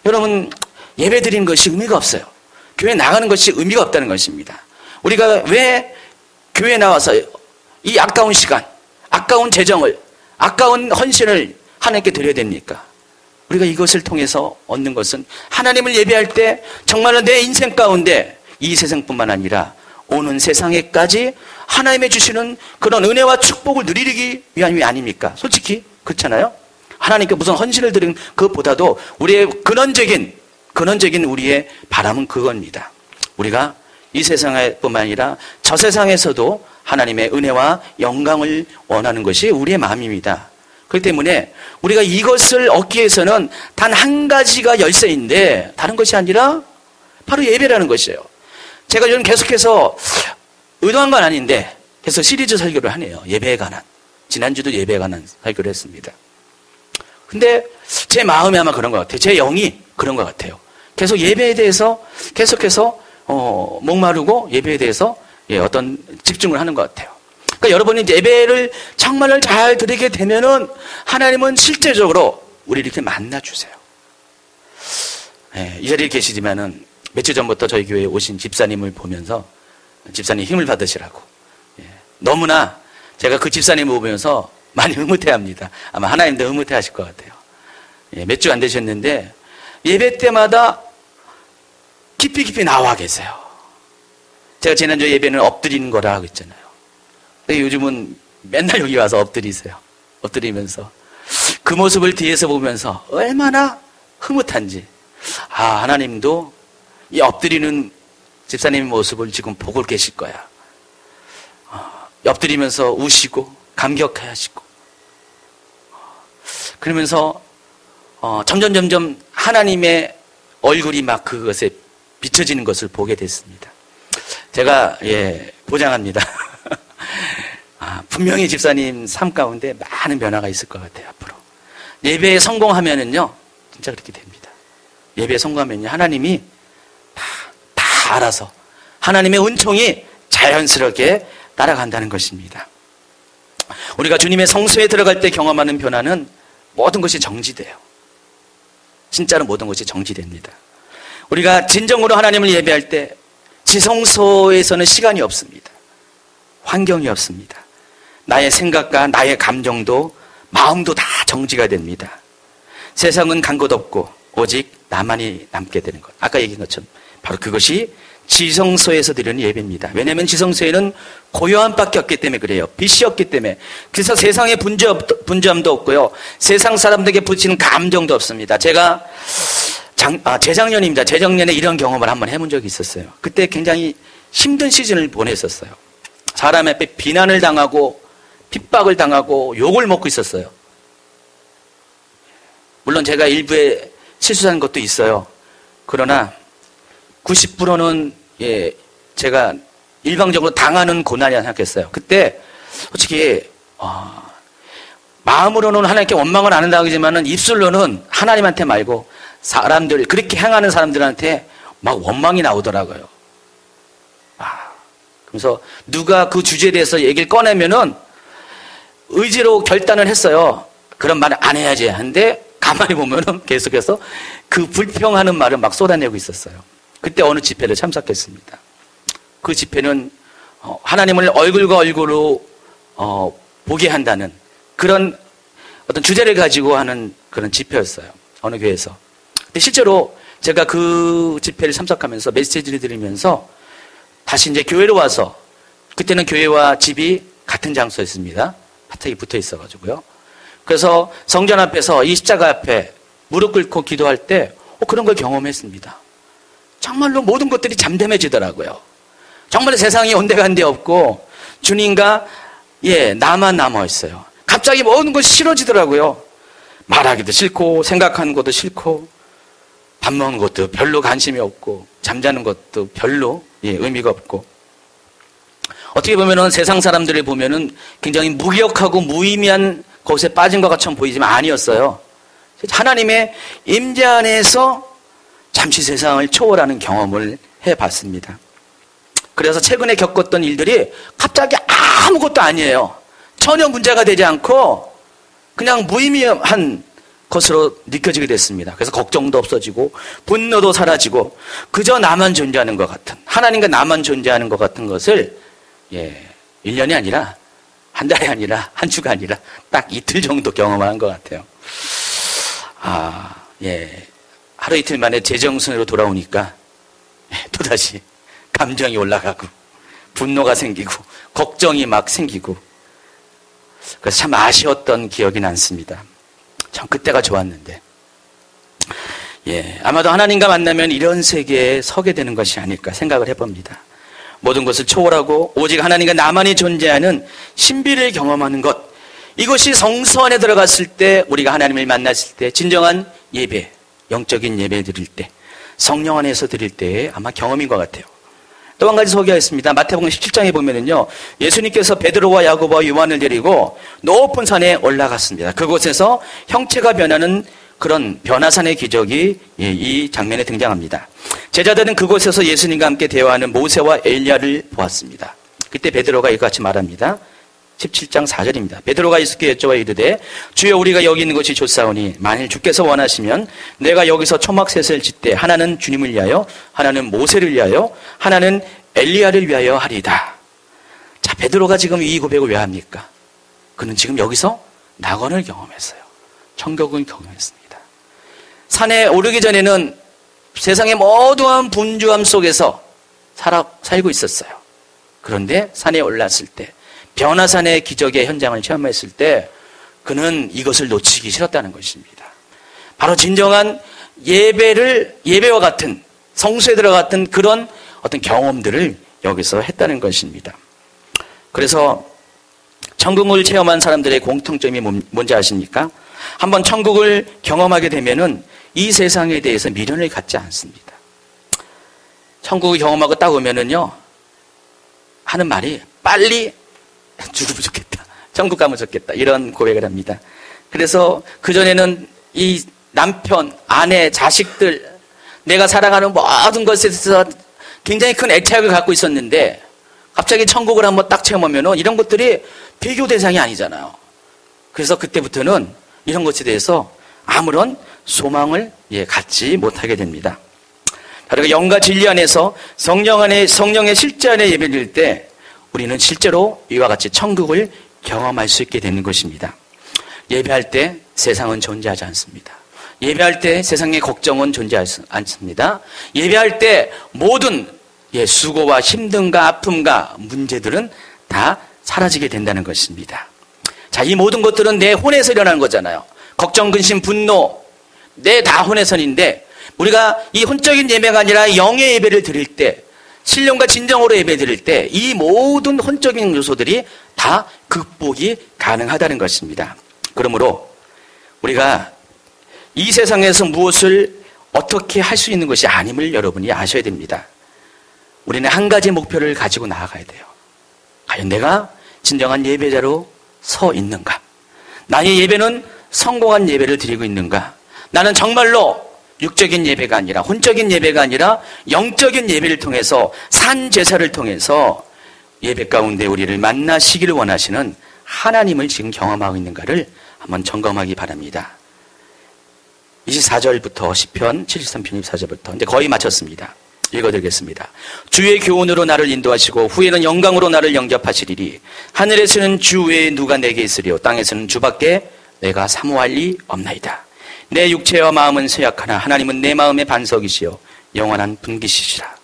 여러분 예배 드리는 것이 의미가 없어요. 교회 나가는 것이 의미가 없다는 것입니다. 우리가 왜 교회 나와서 이 아까운 시간, 아까운 재정을, 아까운 헌신을 하나님께 드려야 됩니까? 우리가 이것을 통해서 얻는 것은 하나님을 예배할 때 정말로 내 인생 가운데 이 세상뿐만 아니라 오는 세상에까지 하나님의 주시는 그런 은혜와 축복을 누리기 위함이 아닙니까? 솔직히 그렇잖아요. 하나님께 무슨 헌신을 드린 그것보다도 우리의 근원적인 우리의 바람은 그겁니다. 우리가 이 세상뿐만 아니라 저 세상에서도 하나님의 은혜와 영광을 원하는 것이 우리의 마음입니다. 그렇기 때문에 우리가 이것을 얻기 위해서는 단 한 가지가 열쇠인데 다른 것이 아니라 바로 예배라는 것이에요. 제가 요즘 계속해서 의도한 건 아닌데 계속 시리즈 설교를 하네요. 예배에 관한. 지난주도 예배에 관한 설교를 했습니다. 근데 제 마음이 아마 그런 것 같아요. 제 영이 그런 것 같아요. 계속 예배에 대해서 계속해서 목마르고 예배에 대해서 어떤 집중을 하는 것 같아요. 그러니까 여러분이 예배를 정말 잘 드리게 되면은 하나님은 실제적으로 우리 이렇게 만나주세요. 이 자리에 계시지만은 며칠 전부터 저희 교회에 오신 집사님을 보면서 집사님 힘을 받으시라고. 너무나 제가 그 집사님을 보면서 많이 흐뭇해합니다. 아마 하나님도 흐뭇해하실 것 같아요. 몇 주 안 되셨는데 예배 때마다 깊이 나와 계세요. 제가 지난주 예배는 엎드리는 거라 하고 있잖아요. 요즘은 맨날 여기 와서 엎드리세요. 엎드리면서 그 모습을 뒤에서 보면서 얼마나 흐뭇한지. 하나님도 이 엎드리는 집사님의 모습을 지금 보고 계실 거야. 엎드리면서 우시고 감격하시고 그러면서 점점 하나님의 얼굴이 막 그것에 비춰지는 것을 보게 됐습니다. 제가 보장합니다. 분명히 집사님 삶 가운데 많은 변화가 있을 것 같아요. 앞으로 예배에 성공하면은요 진짜 그렇게 됩니다. 예배에 성공하면요 하나님이 다 알아서 하나님의 은총이 자연스럽게 따라간다는 것입니다. 우리가 주님의 성소에 들어갈 때 경험하는 변화는 모든 것이 정지돼요. 진짜로 모든 것이 정지됩니다. 우리가 진정으로 하나님을 예배할 때 지성소에서는 시간이 없습니다. 환경이 없습니다. 나의 생각과 나의 감정도 마음도 다 정지가 됩니다. 세상은 간 곳 없고 오직 나만이 남게 되는 것. 아까 얘기한 것처럼 바로 그것이 지성소에서 드리는 예배입니다. 왜냐하면 지성소에는 고요함밖에 없기 때문에 그래요. 빛이 없기 때문에. 그래서 세상에 분주함도 없고요. 세상 사람들에게 부치는 감정도 없습니다. 제가 재작년입니다. 재작년에 이런 경험을 한번 해본 적이 있었어요. 그때 굉장히 힘든 시즌을 보냈었어요. 사람 앞에 비난을 당하고 핍박을 당하고 욕을 먹고 있었어요. 물론 제가 일부에 실수한 것도 있어요. 그러나 90%는 제가 일방적으로 당하는 고난이라 생각했어요. 그때 솔직히 마음으로는 하나님께 원망을 안 한다고 하지만은 입술로는 하나님한테 말고 사람들, 그렇게 행하는 사람들한테 막 원망이 나오더라고요. 그래서 누가 그 주제에 대해서 얘기를 꺼내면은 의지로 결단을 했어요. 그런 말을 안 해야지 하는데 가만히 보면은 계속해서 그 불평하는 말을 막 쏟아내고 있었어요. 그때 어느 집회를 참석했습니다. 그 집회는 하나님을 얼굴과 얼굴로 보게 한다는 그런 어떤 주제를 가지고 하는 그런 집회였어요. 어느 교회에서. 근데 실제로 제가 그 집회를 참석하면서 메시지를 들으면서 다시 이제 교회로 와서, 그때는 교회와 집이 같은 장소였습니다. 바닥이 붙어 있어가지고요. 그래서 성전 앞에서 이 십자가 앞에 무릎 꿇고 기도할 때 그런 걸 경험했습니다. 정말로 모든 것들이 잠잠해지더라고요. 정말 세상이 온데간데 없고 주님과 나만 남아있어요. 갑자기 모든 것이 싫어지더라고요. 말하기도 싫고 생각하는 것도 싫고 밥 먹는 것도 별로 관심이 없고 잠자는 것도 별로 의미가 없고, 어떻게 보면은 세상 사람들을 보면은 굉장히 무기력하고 무의미한 것에 빠진 것 같처럼 보이지만 아니었어요. 하나님의 임재 안에서 잠시 세상을 초월하는 경험을 해봤습니다. 그래서 최근에 겪었던 일들이 갑자기 아무것도 아니에요. 전혀 문제가 되지 않고 그냥 무의미한 것으로 느껴지게 됐습니다. 그래서 걱정도 없어지고 분노도 사라지고 그저 나만 존재하는 것 같은, 하나님과 나만 존재하는 것 같은 것을 1년이 아니라 한 달이 아니라 한 주가 아니라 딱 이틀 정도 경험한 것 같아요. 하루 이틀 만에 제정신으로 돌아오니까 또다시 감정이 올라가고 분노가 생기고 걱정이 막 생기고, 그래서 참 아쉬웠던 기억이 남습니다. 참 그때가 좋았는데, 아마도 하나님과 만나면 이런 세계에 서게 되는 것이 아닐까 생각을 해봅니다. 모든 것을 초월하고 오직 하나님과 나만이 존재하는 신비를 경험하는 것, 이것이 성소 안에 들어갔을 때, 우리가 하나님을 만났을 때 진정한 예배, 영적인 예배 드릴 때, 성령 안에서 드릴 때의 아마 경험인 것 같아요. 또 한 가지 소개하겠습니다. 마태복음 17장에 보면은요, 예수님께서 베드로와 야고보와 요한을 데리고 높은 산에 올라갔습니다. 그곳에서 형체가 변하는 그런 변화산의 기적이 이 장면에 등장합니다. 제자들은 그곳에서 예수님과 함께 대화하는 모세와 엘리야를 보았습니다. 그때 베드로가 이같이 말합니다. 17장 4절입니다. 베드로가 예수께 여쭤와 이르되 주여, 우리가 여기 있는 것이 좋사오니 만일 주께서 원하시면 내가 여기서 초막셋을 짓되 하나는 주님을 위하여, 하나는 모세를 위하여, 하나는 엘리야를 위하여 하리이다. 자, 베드로가 지금 이 고백을 왜 합니까? 그는 지금 여기서 낙원을 경험했어요. 천국을 경험했습니다. 산에 오르기 전에는 세상의 모두한 분주함 속에서 살고 있었어요. 그런데 산에 올랐을 때, 변화산의 기적의 현장을 체험했을 때 그는 이것을 놓치기 싫었다는 것입니다. 바로 진정한 예배와 같은, 성수에 들어갔던 그런 어떤 경험들을 여기서 했다는 것입니다. 그래서 천국을 체험한 사람들의 공통점이 뭔지 아십니까? 한번 천국을 경험하게 되면은 이 세상에 대해서 미련을 갖지 않습니다. 천국을 경험하고 딱 오면은요, 하는 말이 빨리 죽으면 좋겠다, 천국 가면 좋겠다, 이런 고백을 합니다. 그래서 그전에는 이 남편, 아내, 자식들, 내가 사랑하는 모든 것에 대해서 굉장히 큰 애착을 갖고 있었는데 갑자기 천국을 한번 딱 체험하면 이런 것들이 비교 대상이 아니잖아요. 그래서 그때부터는 이런 것에 대해서 아무런 소망을 갖지 못하게 됩니다. 그리고 영과 진리 안에서 성령의 실제 안에 예배드릴 때 우리는 실제로 이와 같이 천국을 경험할 수 있게 되는 것입니다. 예배할 때 세상은 존재하지 않습니다. 예배할 때 세상의 걱정은 존재하지 않습니다. 예배할 때 모든 수고와 힘듦과 아픔과 문제들은 다 사라지게 된다는 것입니다. 자, 이 모든 것들은 내 혼에서 일어나는 거잖아요. 걱정, 근심, 분노, 내 다 혼에선인데 우리가 이 혼적인 예배가 아니라 영의 예배를 드릴 때, 신령과 진정으로 예배 드릴 때 이 모든 혼적인 요소들이 다 극복이 가능하다는 것입니다. 그러므로 우리가 이 세상에서 무엇을 어떻게 할 수 있는 것이 아님을 여러분이 아셔야 됩니다. 우리는 한 가지 목표를 가지고 나아가야 돼요. 과연 내가 진정한 예배자로 서 있는가? 나의 예배는 성공한 예배를 드리고 있는가? 나는 정말로 육적인 예배가 아니라 혼적인 예배가 아니라 영적인 예배를 통해서 산 제사를 통해서 예배 가운데 우리를 만나시기를 원하시는 하나님을 지금 경험하고 있는가를 한번 점검하기 바랍니다. 24절부터 시편 73편 24절부터 이제 거의 마쳤습니다. 읽어드리겠습니다. 주의 교훈으로 나를 인도하시고 후에는 영광으로 나를 영접하시리니 하늘에서는 주 외에 누가 내게 있으리요 땅에서는 주밖에 내가 사모할 리 없나이다. 내 육체와 마음은 쇠약하나 하나님은 내 마음의 반석이시요 영원한 분기시시라.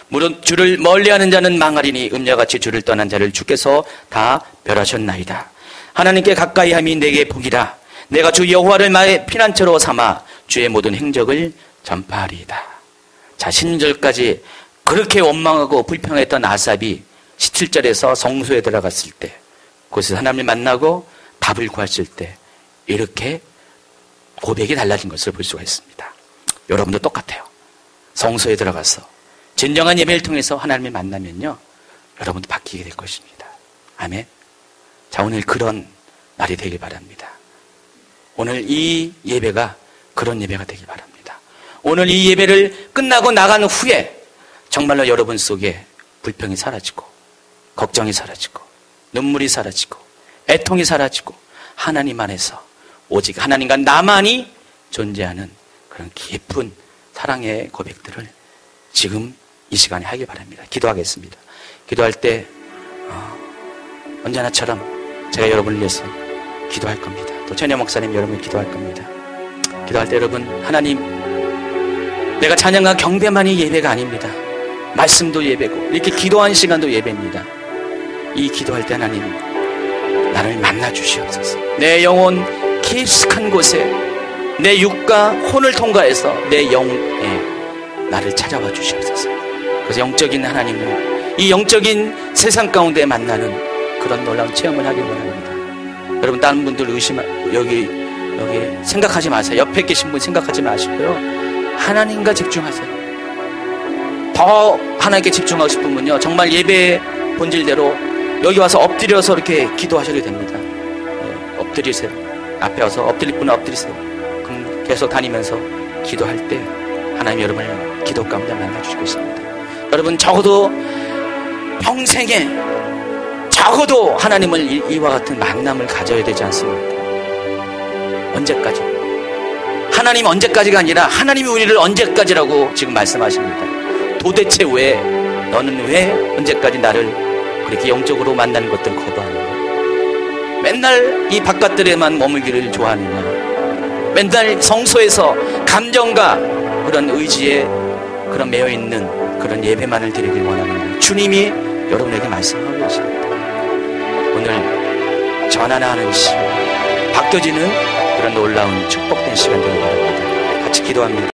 무릇 주를 멀리하는 자는 망하리니 음녀같이 주를 떠난 자를 주께서 다 멸하셨나이다. 하나님께 가까이함이 내게 복이라. 내가 주 여호와를 나의 피난처로 삼아 주의 모든 행적을 전파하리이다. 자, 16절까지 그렇게 원망하고 불평했던 아삽이 17절에서 성소에 들어갔을 때, 그곳에서 하나님을 만나고 답을 구했을 때 이렇게 고백이 달라진 것을 볼 수가 있습니다. 여러분도 똑같아요. 성소에 들어가서 진정한 예배를 통해서 하나님을 만나면요, 여러분도 바뀌게 될 것입니다. 아멘. 자, 오늘 그런 날이 되길 바랍니다. 오늘 이 예배가 그런 예배가 되길 바랍니다. 오늘 이 예배를 끝나고 나간 후에 정말로 여러분 속에 불평이 사라지고 걱정이 사라지고 눈물이 사라지고 애통이 사라지고 하나님 안에서 오직 하나님과 나만이 존재하는 그런 깊은 사랑의 고백들을 지금 이 시간에 하길 바랍니다. 기도하겠습니다. 기도할 때 언제나처럼 제가 여러분을 위해서 기도할 겁니다. 또 천여 목사님 여러분을 기도할 겁니다. 기도할 때 여러분, 하나님, 내가 찬양과 경배만이 예배가 아닙니다. 말씀도 예배고 이렇게 기도한 시간도 예배입니다. 이 기도할 때 하나님, 나를 만나 주시옵소서. 내 영혼 깊숙한 곳에 내 육과 혼을 통과해서 내 영에 나를 찾아와 주시옵소서. 그래서 영적인 하나님을 이 영적인 세상 가운데 만나는 그런 놀라운 체험을 하길 원합니다. 여러분, 다른 분들 여기 생각하지 마세요. 옆에 계신 분 생각하지 마시고요, 하나님과 집중하세요. 더 하나님께 집중하고 싶으면요, 정말 예배의 본질대로 여기 와서 엎드려서 이렇게 기도하셔도 됩니다. 네, 엎드리세요. 앞에 와서 엎드릴 분은 엎드리세요. 그럼 계속 다니면서 기도할 때 하나님 여러분을 기도 가운데 만나주실 것입니다. 여러분, 적어도 평생에 적어도 하나님을 이와 같은 만남을 가져야 되지 않습니까? 언제까지? 하나님 언제까지가 아니라 하나님이 우리를 언제까지라고 지금 말씀하십니다. 도대체 왜, 너는 왜 언제까지 나를 그렇게 영적으로 만나는 것들 거부하느냐? 맨날 이 바깥들에만 머물기를 좋아하느냐? 맨날 성소에서 감정과 그런 의지에 그런 매여있는 그런 예배만을 드리길 원하느냐? 주님이 여러분에게 말씀하고 계십니다. 오늘 전하나 시 바뀌어지는 그런 놀라운 축복된 시간 되길 바랍니다. 같이 기도합니다.